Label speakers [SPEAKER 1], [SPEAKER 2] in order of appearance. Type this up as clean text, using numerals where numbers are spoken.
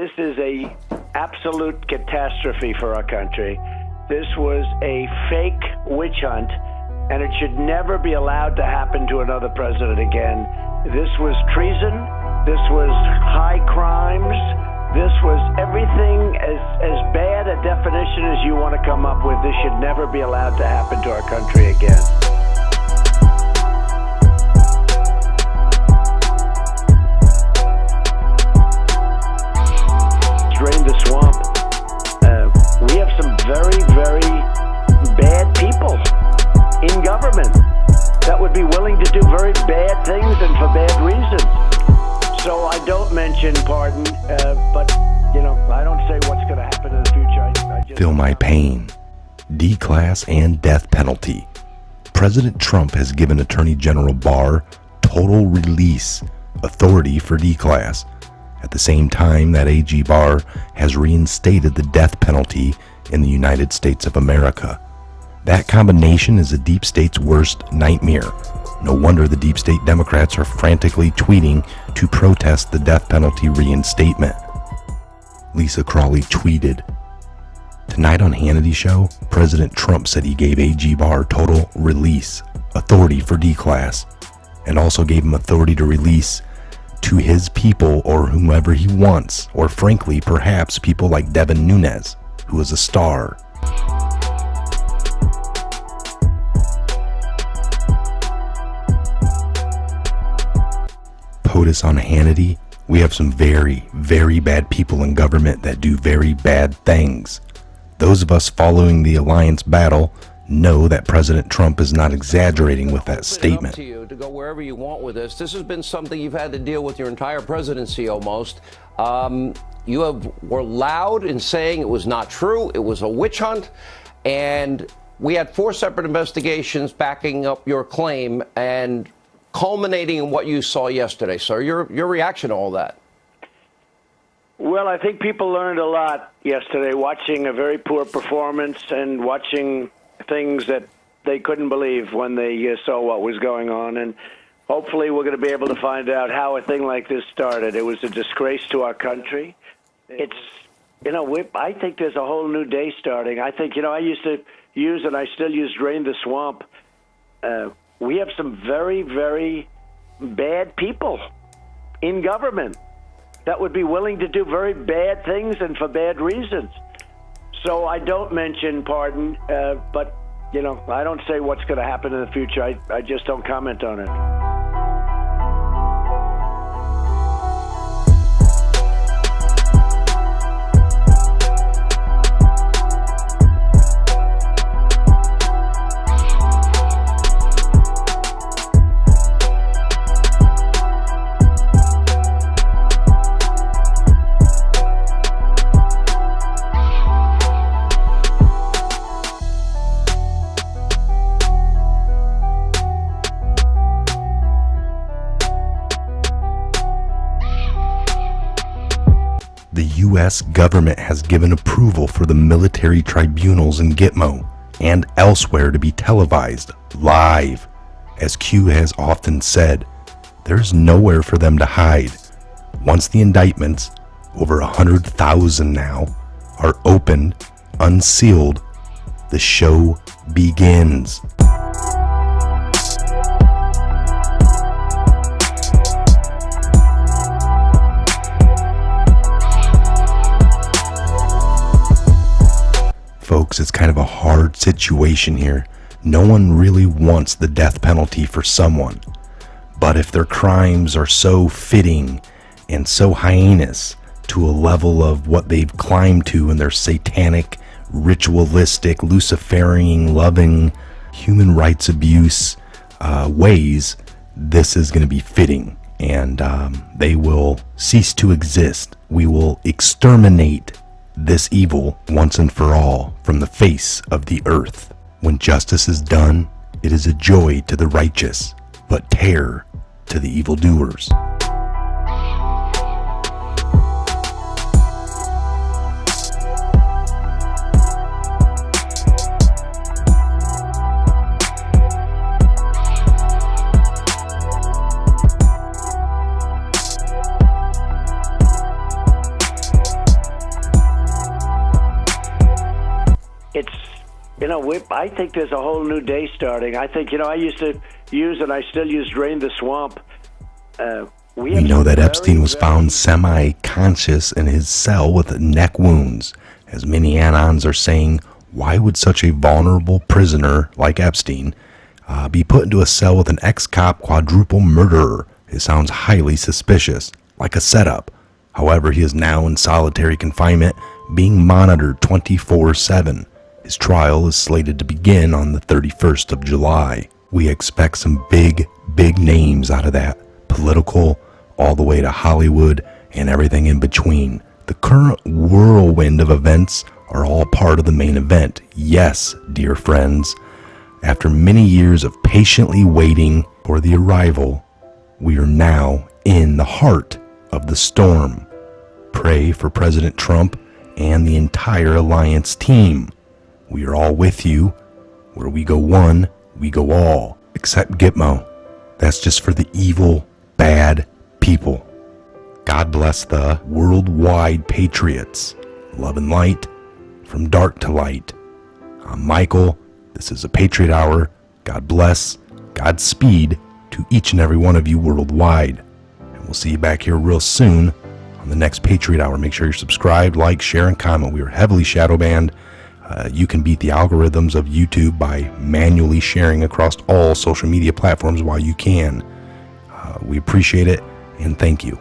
[SPEAKER 1] This is a absolute catastrophe for our country. This was a fake witch hunt, and it should never be allowed to happen to another president again. This was treason. This was high crimes. This was everything as bad a definition as you want to come up with. This should never be allowed to happen to our country again. Drain the swamp. We have some very, very bad people in government that would be willing to do very bad things and for bad reasons. So I don't mention pardon, but, I don't say what's going to happen in the future. I just
[SPEAKER 2] Feel my pain. Declas and death penalty. President Trump has given Attorney General Barr total release authority for Declas. At the same time that AG Barr has reinstated the death penalty in the United States of America. That combination is the deep state's worst nightmare. No wonder the deep state Democrats are frantically tweeting to protest the death penalty reinstatement. Lisa Crawley tweeted, "Tonight on Hannity's show, President Trump said he gave AG Barr total release authority for Declas and also gave him authority to release to his people or whomever he wants, or frankly, perhaps people like Devin Nunes, who is a star." POTUS on Hannity, we have some very, very bad people in government that do very bad things. Those of us following the alliance battle know that President Trump is not exaggerating with that statement.
[SPEAKER 3] Up to you to go wherever you want with this. This has been something you've had to deal with your entire presidency almost. Were loud in saying it was not true. It was a witch hunt. And we had 4 separate investigations backing up your claim and culminating in what you saw yesterday. Sir, your reaction to all that?
[SPEAKER 1] Well, I think people learned a lot yesterday watching a very poor performance and watching things that they couldn't believe when they saw what was going on. And hopefully we're going to be able to find out how a thing like this started. It was a disgrace to our country. It's, I think there's a whole new day starting. I think, I used to use, and I still use, drain the swamp. We have some very, very bad people in government that would be willing to do very bad things and for bad reasons. So I don't mention pardon, but, I don't say what's going to happen in the future. I just don't comment on it.
[SPEAKER 2] The U.S. government has given approval for the military tribunals in Gitmo and elsewhere to be televised live. As Q has often said, there's nowhere for them to hide. Once the indictments, over 100,000 now, are opened, unsealed, the show begins. Folks, it's kind of a hard situation here. No one really wants the death penalty for someone. But if their crimes are so fitting and so heinous to a level of what they've climbed to in their satanic, ritualistic, Luciferian, loving, human rights abuse ways, this is going to be fitting. And they will cease to exist. We will exterminate this evil once and for all from the face of the earth. When justice is done, it is a joy to the righteous, but terror to the evildoers.
[SPEAKER 1] it's, I think there's a whole new day starting. I think, I used to use, and I still use, Drain the Swamp.
[SPEAKER 2] We know that Epstein was found semi-conscious in his cell with neck wounds. As many anons are saying, why would such a vulnerable prisoner like Epstein be put into a cell with an ex-cop quadruple murderer? It sounds highly suspicious, like a setup. However, he is now in solitary confinement, being monitored 24/7. His trial is slated to begin on the 31st of July. We expect some big names out of that. Political, all the way to Hollywood, and everything in between. The current whirlwind of events are all part of the main event. Yes, dear friends, after many years of patiently waiting for the arrival, we are now in the heart of the storm. Pray for President Trump and the entire alliance team. We are all with you. Where we go one, we go all. Except Gitmo. That's just for the evil, bad people. God bless the worldwide patriots. Love and light, from dark to light. I'm Michael. This is a Patriot Hour. God bless, Godspeed to each and every one of you worldwide. And we'll see you back here real soon on the next Patriot Hour. Make sure you're subscribed, like, share, and comment. We are heavily shadow banned. You can beat the algorithms of YouTube by manually sharing across all social media platforms while you can. We appreciate it, and thank you.